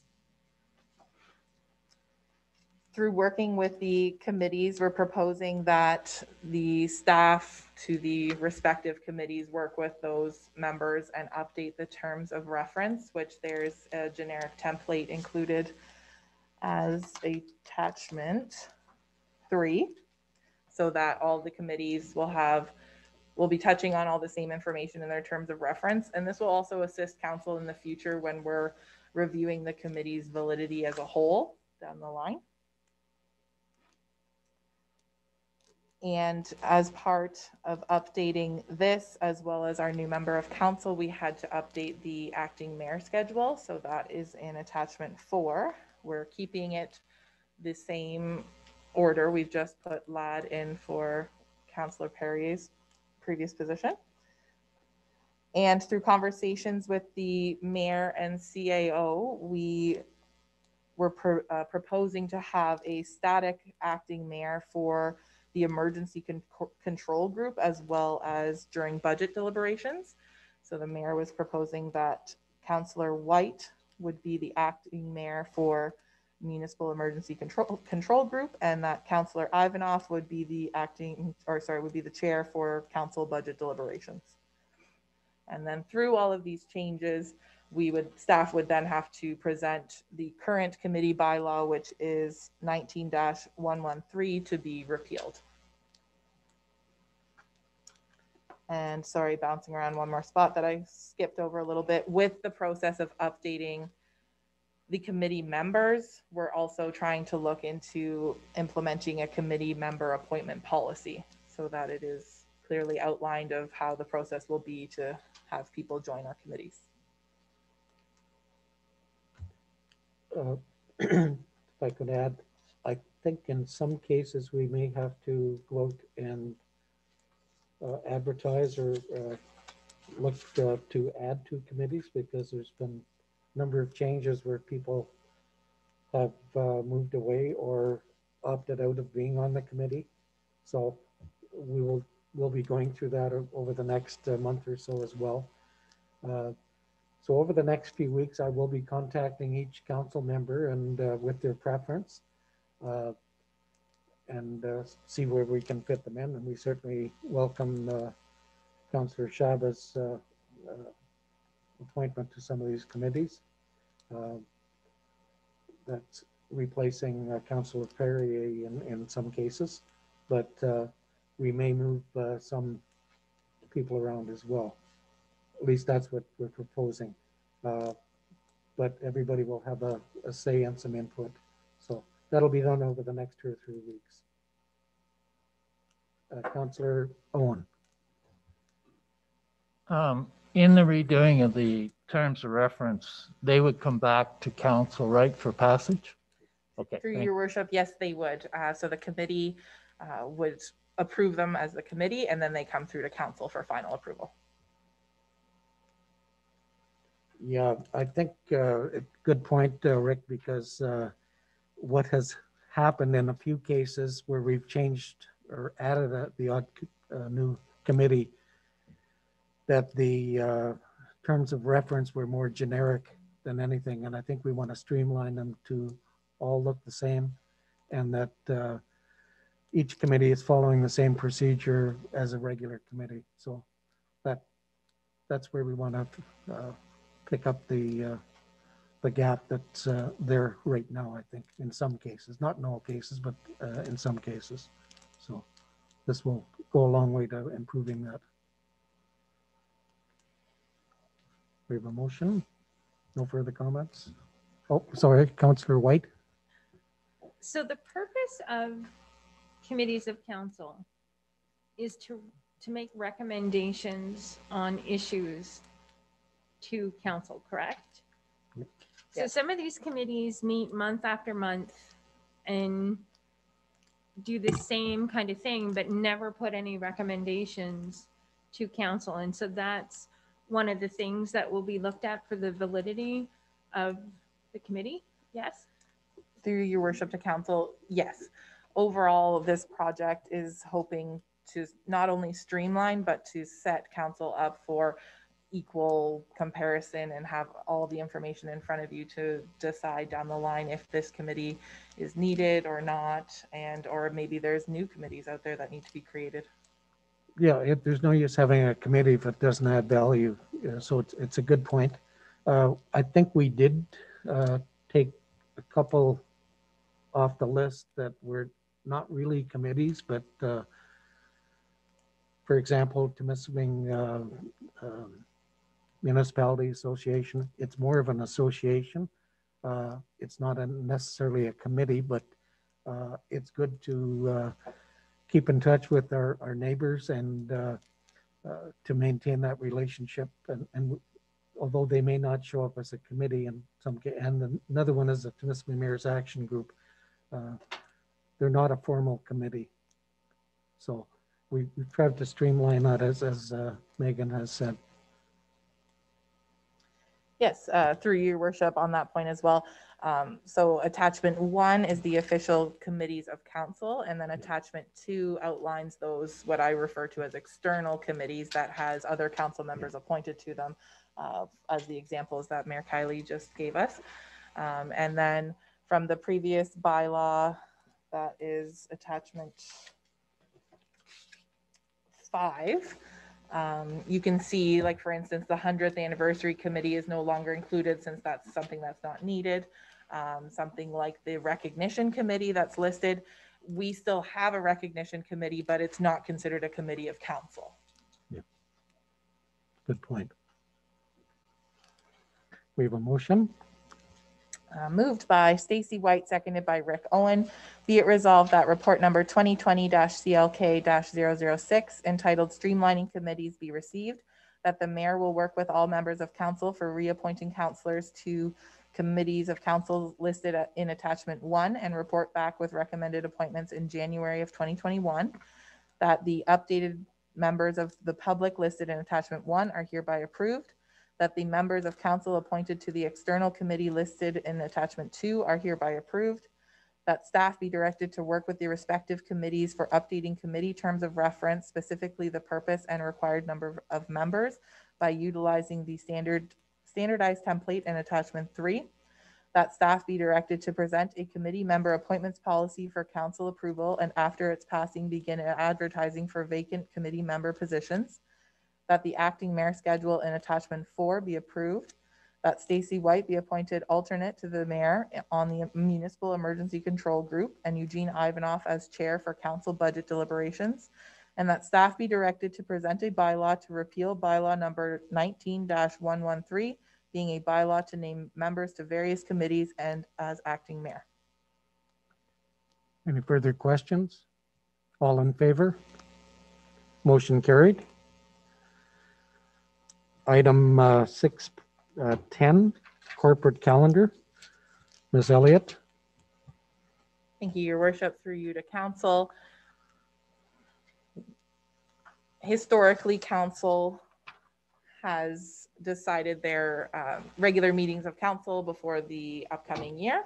Through working with the committees, we're proposing that the staff to the respective committees work with those members and update the terms of reference, which there's a generic template included as attachment 3, so that all the committees will be touching on all the same information in their terms of reference. And this will also assist council in the future when we're reviewing the committee's validity as a whole down the line. And as part of updating this, as well as our new member of council, we had to update the acting mayor schedule. So that is in attachment 4. We're keeping it the same order. We've just put Ladd in for Councillor Perrier's previous position. And through conversations with the mayor and CAO, we were proposing to have a static acting mayor for the emergency control group, as well as during budget deliberations. So the mayor was proposing that Councillor White would be the acting mayor for municipal emergency control group, and that Councillor Ivanoff would be the chair for council budget deliberations. And then through all of these changes, staff would then have to present the current committee bylaw, which is 19-113, to be repealed. And sorry, bouncing around one more spot that I skipped over a little bit. With the process of updating the committee members, we're also trying to look into implementing a committee member appointment policy so that it is clearly outlined of how the process will be to have people join our committees. If I could add, I think in some cases we may have to go out and advertise or look to add to committees, because there's been a number of changes where people have moved away or opted out of being on the committee. So we'll be going through that over the next month or so as well. So over the next few weeks, I will be contacting each council member and with their preference and see where we can fit them in. And we certainly welcome Councillor Shaba's appointment to some of these committees. That's replacing Councillor Perrier in some cases, but we may move some people around as well. At least that's what we're proposing. But everybody will have a say and some input. So that'll be done over the next 2 or 3 weeks. Councillor Owen. In the redoing of the terms of reference, they would come back to council, right, for passage? Okay. Through your worship, yes, they would. So the committee would approve them as the committee, and then they come through to council for final approval. Yeah, I think good point, Rick, because what has happened in a few cases where we've changed or added the odd new committee, that the terms of reference were more generic than anything. And I think we want to streamline them to all look the same, and that each committee is following the same procedure as a regular committee. So that's where we want to pick up the gap that's there right now, I think, in some cases, not in all cases, but in some cases. So this will go a long way to improving that. We have a motion. No further comments. Oh, sorry, Councillor White. So the purpose of committees of council is to make recommendations on issues to council, correct? So Yes. some of these committees meet month after month and do the same kind of thing, but never put any recommendations to council. And so that's one of the things that will be looked at for the validity of the committee. Yes? Through your worship to council, yes. Overall, this project is hoping to not only streamline, but to set council up for equal comparison and have all the information in front of you to decide down the line if this committee is needed or not, and or maybe there's new committees out there that need to be created. Yeah, there's no use having a committee if it doesn't add value. So it's a good point. I think we did take a couple off the list that were not really committees, but for example, Temiskaming Municipality Association, it's more of an association. It's not necessarily a committee, but it's good to keep in touch with our neighbors and to maintain that relationship. And although they may not show up as a committee in some case, and another one is the Temiskaming Mayor's Action Group. They're not a formal committee. So we've tried to streamline that as Megan has said. Yes, through your worship on that point as well. So attachment 1 is the official committees of council, and then attachment 2 outlines those, what I refer to as external committees that has other council members appointed to them, as the examples that Mayor Kiley just gave us. And then from the previous bylaw, that is attachment 5. You can see, like, for instance, the 100th anniversary committee is no longer included since that's something that's not needed. Something like the recognition committee that's listed, we still have a recognition committee, but it's not considered a committee of council. Yeah. Good point. We have a motion. Moved by Stacy White, seconded by Rick Owen. Be it resolved that report number 2020-CLK-006 entitled Streamlining Committees be received, that the mayor will work with all members of council for reappointing councillors to committees of council listed in attachment 1 and report back with recommended appointments in January of 2021, that the updated members of the public listed in attachment 1 are hereby approved, that the members of council appointed to the external committee listed in attachment 2 are hereby approved, that staff be directed to work with the respective committees for updating committee terms of reference, specifically the purpose and required number of members by utilizing the standardized template in attachment 3, that staff be directed to present a committee member appointments policy for council approval and after its passing begin advertising for vacant committee member positions, that the acting mayor schedule in attachment 4 be approved, that Stacy White be appointed alternate to the mayor on the Municipal Emergency Control Group and Eugene Ivanoff as chair for council budget deliberations, and that staff be directed to present a bylaw to repeal bylaw number 19-113, being a bylaw to name members to various committees and as acting mayor. Any further questions? All in favor? Motion carried. Item 6.10, corporate calendar. Ms. Elliott. Thank you, your worship, through you to council. Historically, council has decided their regular meetings of council before the upcoming year.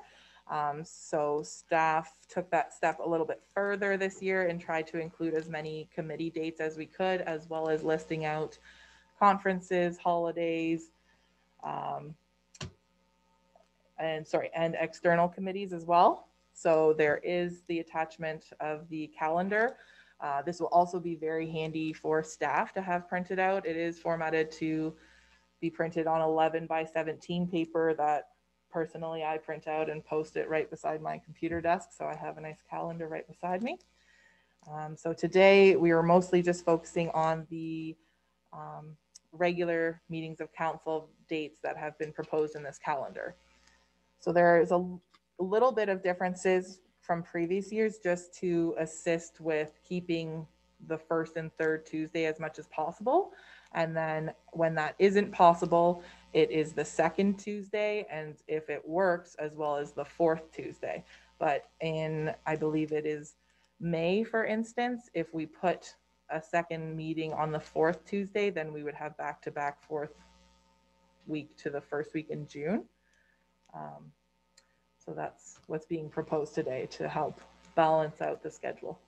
So staff took that step a little bit further this year and tried to include as many committee dates as we could, as well as listing out conferences, holidays, and external committees as well. So there is the attachment of the calendar. This will also be very handy for staff to have printed out. It is formatted to be printed on 11x17 paper that personally I print out and post it right beside my computer desk. So I have a nice calendar right beside me. So today we are mostly just focusing on the regular meetings of council dates that have been proposed in this calendar. So there is a little bit of differences from previous years just to assist with keeping the first and third Tuesday as much as possible. And then when that isn't possible, it is the second Tuesday, and if it works, as well as the fourth Tuesday. But in, I believe it is May, for instance, if we put a second meeting on the fourth Tuesday, then we would have back-to-back fourth week to the first week in June. So that's what's being proposed today to help balance out the schedule.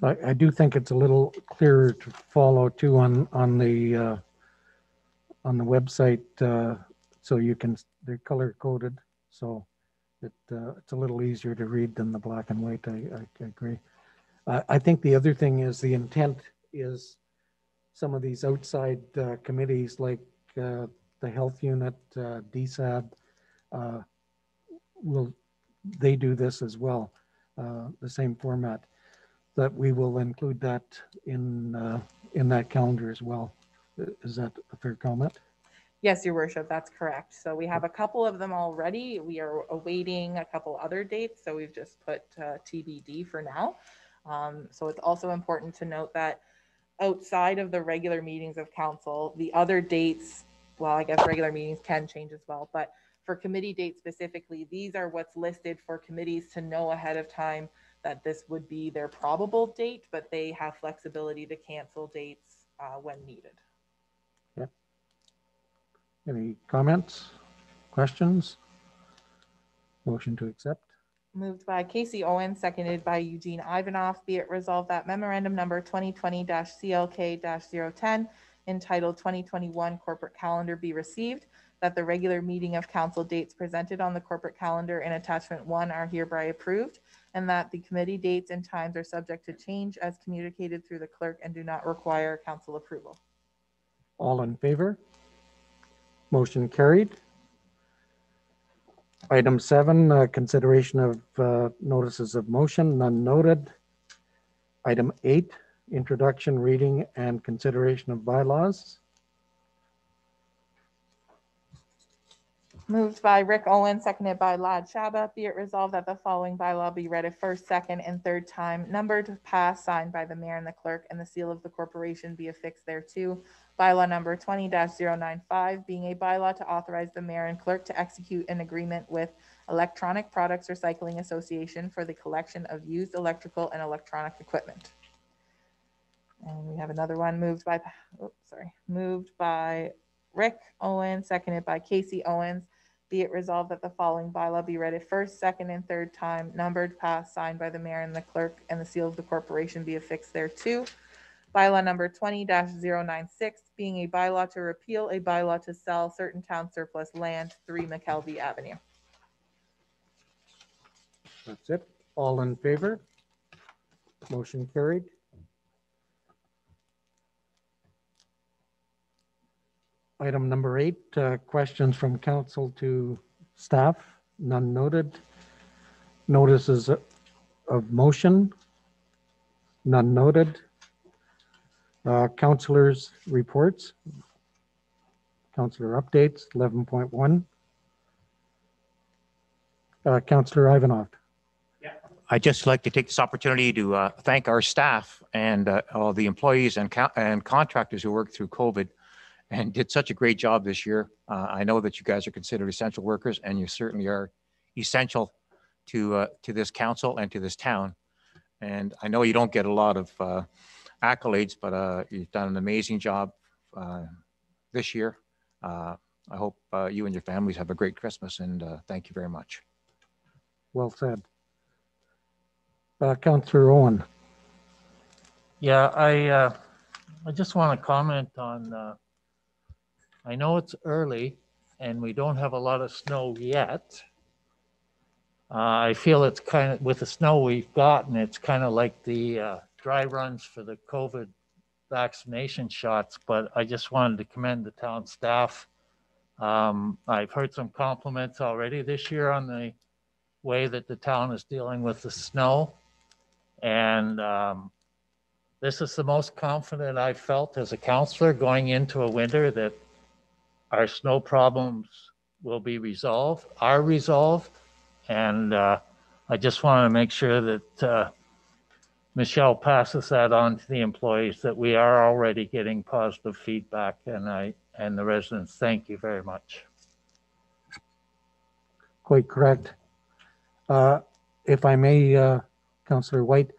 I do think it's a little clearer to follow too on the website, so you can, they're color coded, so it's a little easier to read than the black and white. I agree. I think the other thing is the intent is some of these outside committees like the health unit, DSAB, they do this as well, the same format, that we will include that in that calendar as well. Is that a fair comment? Yes, Your Worship, that's correct. So we have a couple of them already. We are awaiting a couple other dates, so we've just put TBD for now. So it's also important to note that outside of the regular meetings of council, the other dates, well, I guess regular meetings can change as well, but for committee dates specifically, these are what's listed for committees to know ahead of time that this would be their probable date, but they have flexibility to cancel dates when needed. Yep. Any comments, questions? Motion to accept. Moved by Casey Owen, seconded by Eugene Ivanoff. Be it resolved that memorandum number 2020-CLK-010 entitled 2021 Corporate Calendar be received, that the regular meeting of council dates presented on the corporate calendar in attachment 1 are hereby approved, and that the committee dates and times are subject to change as communicated through the clerk and do not require council approval. All in favor? Motion carried. Item 7, consideration of notices of motion, none noted. Item 8, introduction, reading, and consideration of bylaws. Moved by Rick Owen, seconded by Lad Shaba. Be it resolved that the following bylaw be read a first, second, and third time, numbered, passed, signed by the mayor and the clerk, and the seal of the corporation be affixed thereto. Bylaw number 20-095, being a bylaw to authorize the mayor and clerk to execute an agreement with Electronic Products Recycling Association for the collection of used electrical and electronic equipment. And we have another one moved by Rick Owen, seconded by Casey Owens. Be it resolved that the following bylaw be read a first, second, and third time, numbered, passed, signed by the mayor and the clerk, and the seal of the corporation be affixed thereto. Bylaw number 20-096, being a bylaw to repeal a bylaw to sell certain town surplus land, 3 McKelvey Avenue. That's it. All in favor? Motion carried. Item number 8, questions from council to staff, none noted. Notices of motion, none noted. Councilors' reports, councilor updates, 11.1. Councilor Ivanoff. I'd just like to take this opportunity to thank our staff and all the employees and contractors who worked through COVID and did such a great job this year. I know that you guys are considered essential workers, and you certainly are essential to this council and to this town. And I know you don't get a lot of accolades, but you've done an amazing job this year. I hope you and your families have a great Christmas, and thank you very much. Well said. Councilor Owen. Yeah, I just want to comment on, I know it's early and we don't have a lot of snow yet. I feel it's kind of, with the snow we've gotten, it's kind of like the dry runs for the COVID vaccination shots, but I just wanted to commend the town staff. I've heard some compliments already this year on the way that the town is dealing with the snow. And This is the most confident I've felt as a counselor going into a winter that our snow problems will be resolved, are resolved. And I just want to make sure that Michelle passes that on to the employees, that we are already getting positive feedback, and the residents, thank you very much. Quite correct. If I may, Councillor White,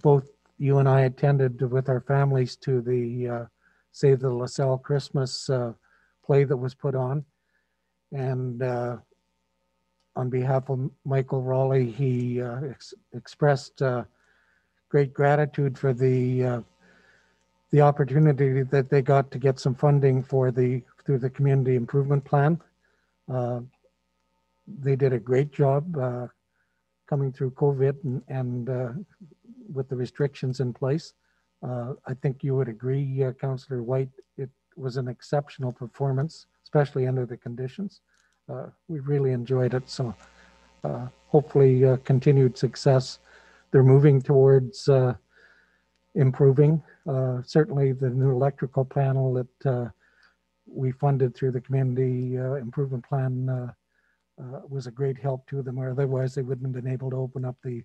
both you and I attended with our families to the Save the LaSalle Christmas play that was put on. And on behalf of Michael Raleigh, he expressed great gratitude for the opportunity that they got to get some funding through the community improvement plan. They did a great job coming through COVID and with the restrictions in place. I think you would agree, Councillor White, it was an exceptional performance, especially under the conditions. We really enjoyed it. So hopefully continued success. They're moving towards improving. Certainly the new electrical panel that we funded through the community improvement plan was a great help to them, or otherwise they wouldn't have been able to open up the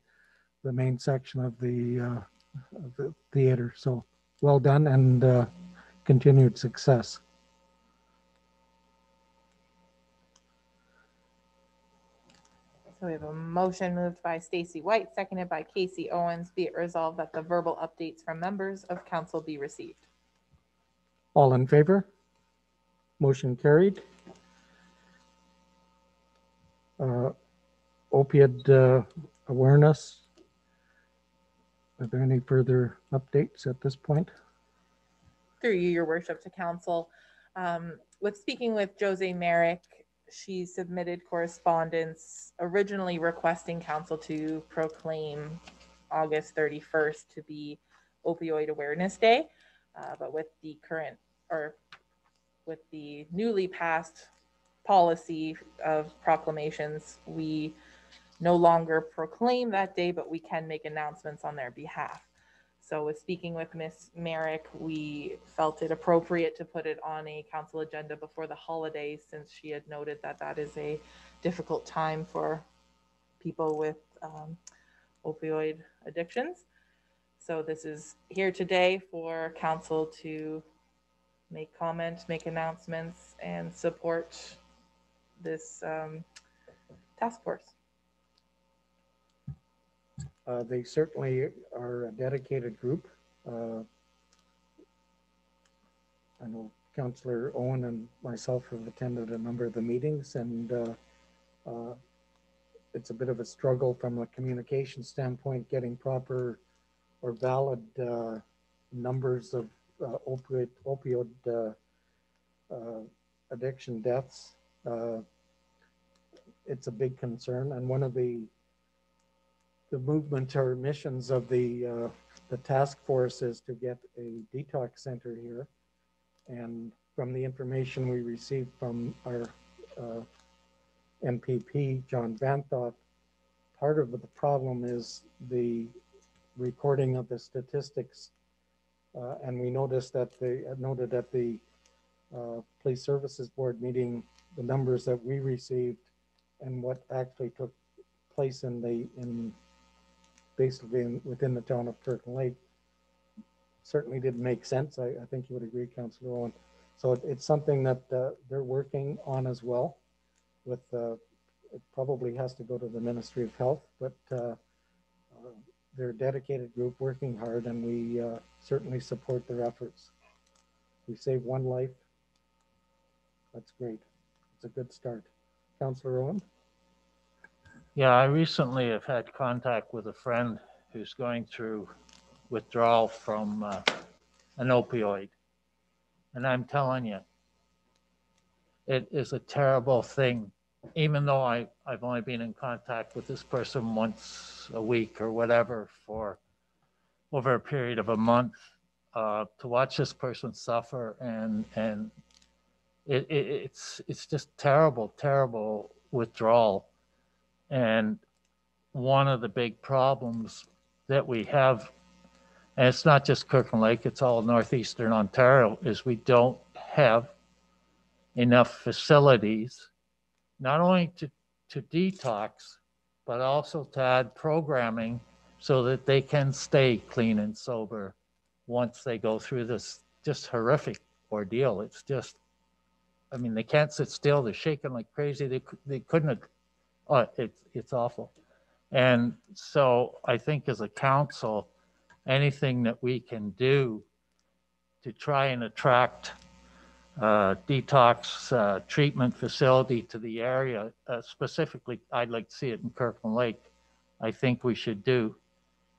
main section of the theater. So well done and continued success. So we have a motion moved by Stacy White, seconded by Casey Owens. Be it resolved that the verbal updates from members of council be received. All in favor? Motion carried. Opioid awareness. Are there any further updates at this point? Through you, your worship, to council. With speaking with Jose Merrick, she submitted correspondence originally requesting council to proclaim August 31st to be Opioid Awareness Day. But with the current, or with the newly passed policy of proclamations, we no longer proclaim that day, but we can make announcements on their behalf. So with speaking with Ms. Merrick, we felt it appropriate to put it on a council agenda before the holidays, since she had noted that that is a difficult time for people with opioid addictions. So this is here today for council to make comments, make announcements, and support this task force. They certainly are a dedicated group. I know Councillor Owen and myself have attended a number of the meetings, and it's a bit of a struggle from a communication standpoint, getting proper or valid numbers of opioid addiction deaths. It's a big concern, and one of the movement or missions of the task force is to get a detox center here. And from the information we received from our MPP, John Vanthought, part of the problem is the recording of the statistics. And we noticed that noted at the Police Services Board meeting, the numbers that we received and what actually took place basically within the town of Kirkland Lake certainly didn't make sense. I think you would agree, Councillor Owen. So it's something that they're working on as well. With it probably has to go to the Ministry of Health, but they're a dedicated group working hard, and we certainly support their efforts. We save one life. That's great. It's a good start. Councillor Owen? Yeah, I recently have had contact with a friend who's going through withdrawal from an opioid. And I'm telling you, it is a terrible thing. Even though I've only been in contact with this person once a week or whatever for over a period of a month, to watch this person suffer, and it's just terrible withdrawal. And one of the big problems that we have and it's not just Kirkland Lake, it's all northeastern Ontario, is we don't have enough facilities, not only to detox, but also to add programming so that they can stay clean and sober once they go through this just horrific ordeal. It's just, I mean, they can't sit still. They're shaking like crazy. They couldn't have, oh, it's awful. And so I think as a council, anything that we can do to try and attract detox treatment facility to the area, specifically, I'd like to see it in Kirkland Lake, I think we should do.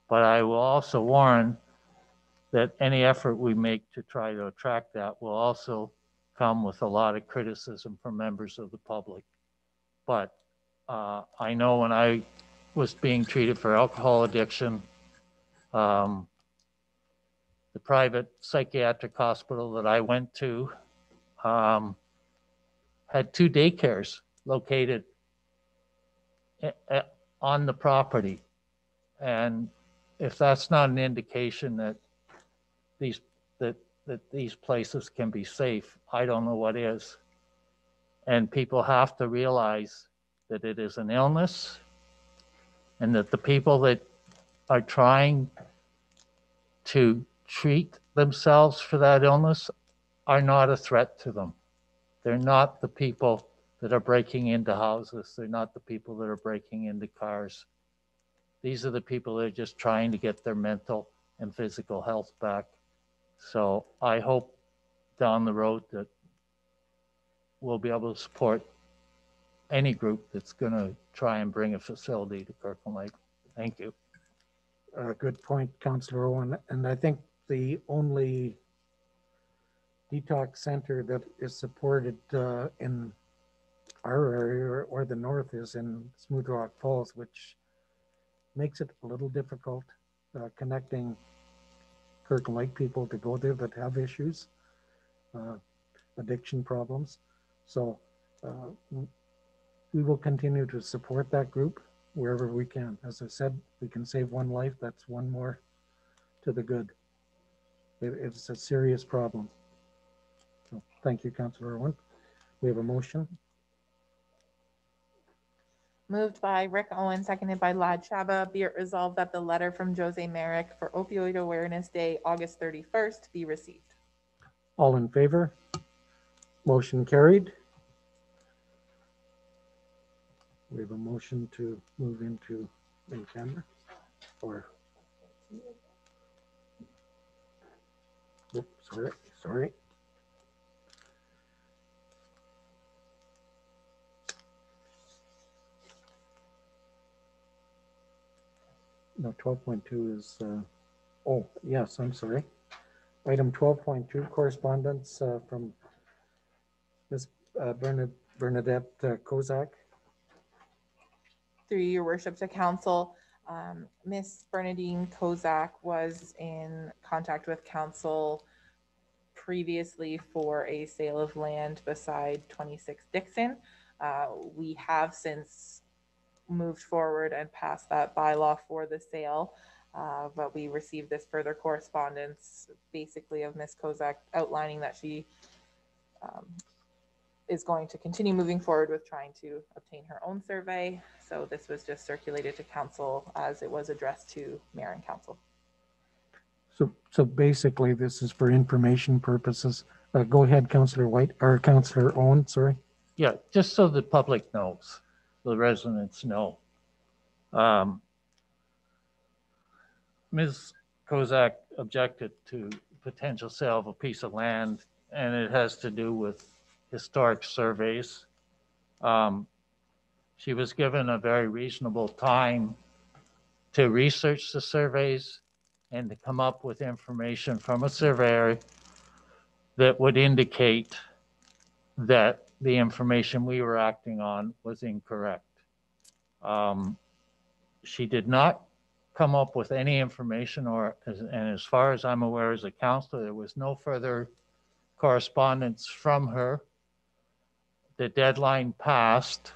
But I will also warn that any effort we make to try to attract that will also come with a lot of criticism from members of the public. But I know when I was being treated for alcohol addiction, the private psychiatric hospital that I went to had 2 daycares located on the property. And if that's not an indication that these places can be safe, I don't know what is. And people have to realize that it is an illness and that the people that are trying to treat themselves for that illness are not a threat to them. They're not the people that are breaking into houses. They're not the people that are breaking into cars. These are the people that are just trying to get their mental and physical health back. So I hope down the road that we'll be able to support any group that's going to try and bring a facility to Kirkland Lake. Thank you. Good point, Councillor Owen. And I think the only detox center that is supported in our area or the north is in Smooth Rock Falls, which makes it a little difficult connecting Kirkland Lake people to go there that have issues, addiction problems. So we will continue to support that group wherever we can. As I said, we can save one life. That's one more to the good. It's a serious problem. So thank you, Councillor Irwin. We have a motion. Moved by Rick Owen, seconded by Lad Shaba. Be it resolved that the letter from Jose Merrick for Opioid Awareness Day, August 31st, be received. All in favor? Motion carried. We have a motion to move into in camera or, oops, sorry. No, 12.2 is, oh, yes, I'm sorry. Item 12.2, correspondence from Ms. Bernadette Kozak. Through your worship to council, Miss Bernadine Kozak was in contact with council previously for a sale of land beside 26 Dixon. We have since moved forward and passed that bylaw for the sale, but we received this further correspondence basically of Miss Kozak outlining that she is going to continue moving forward with trying to obtain her own survey. So this was just circulated to council as it was addressed to mayor and council. So basically this is for information purposes. Go ahead, Councillor White, or Councillor Owen, sorry. Yeah, just so the public knows, the residents know. Ms. Kozak objected to potential sale of a piece of land, and it has to do with historic surveys. She was given a very reasonable time to research the surveys and to come up with information from a surveyor that would indicate that the information we were acting on was incorrect. She did not come up with any information, and as far as I'm aware as a counselor, there was no further correspondence from her. The deadline passed,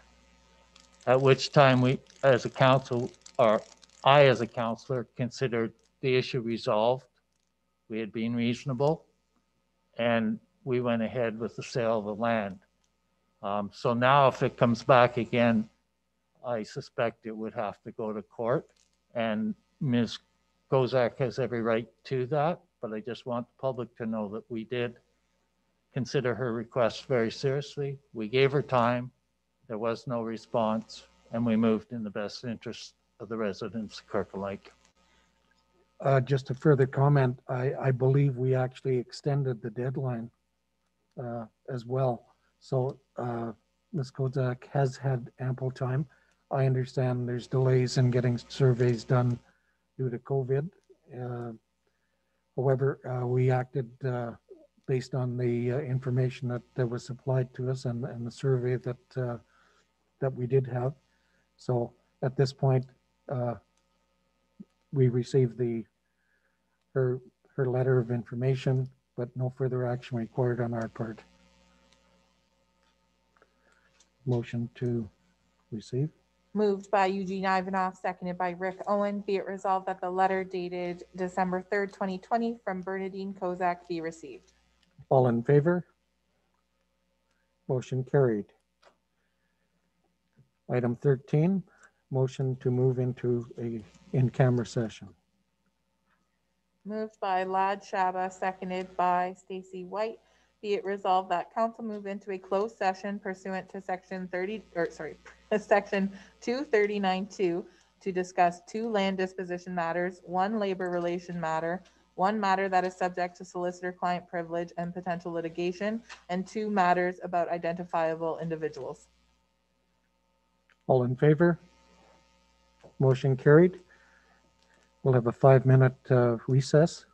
at which time we, as a council, or I as a counselor, considered the issue resolved. We had been reasonable, and we went ahead with the sale of the land. So now if it comes back again, I suspect it would have to go to court, and Ms. Kozak has every right to that, but I just want the public to know that we did consider her request very seriously. We gave her time, there was no response, and we moved in the best interest of the residents of Kirkland Lake. Just a further comment, I believe we actually extended the deadline as well. So Ms. Kozak has had ample time. I understand there's delays in getting surveys done due to COVID. However, we acted based on the information that was supplied to us and the survey that we did have. So at this point, we received her letter of information, but no further action required on our part. Motion to receive. Moved by Eugene Ivanov, seconded by Rick Owen. Be it resolved that the letter dated December 3rd, 2020 from Bernadine Kozak be received. All in favor? Motion carried. Item 13, motion to move into a in-camera session. Moved by Lad Shaba, seconded by Stacy White. Be it resolved that council move into a closed session pursuant to section 239-2 to discuss 2 land disposition matters, 1 labor relation matter, 1 matter that is subject to solicitor-client privilege and potential litigation, and 2 matters about identifiable individuals. All in favor? Motion carried. We'll have a 5-minute recess.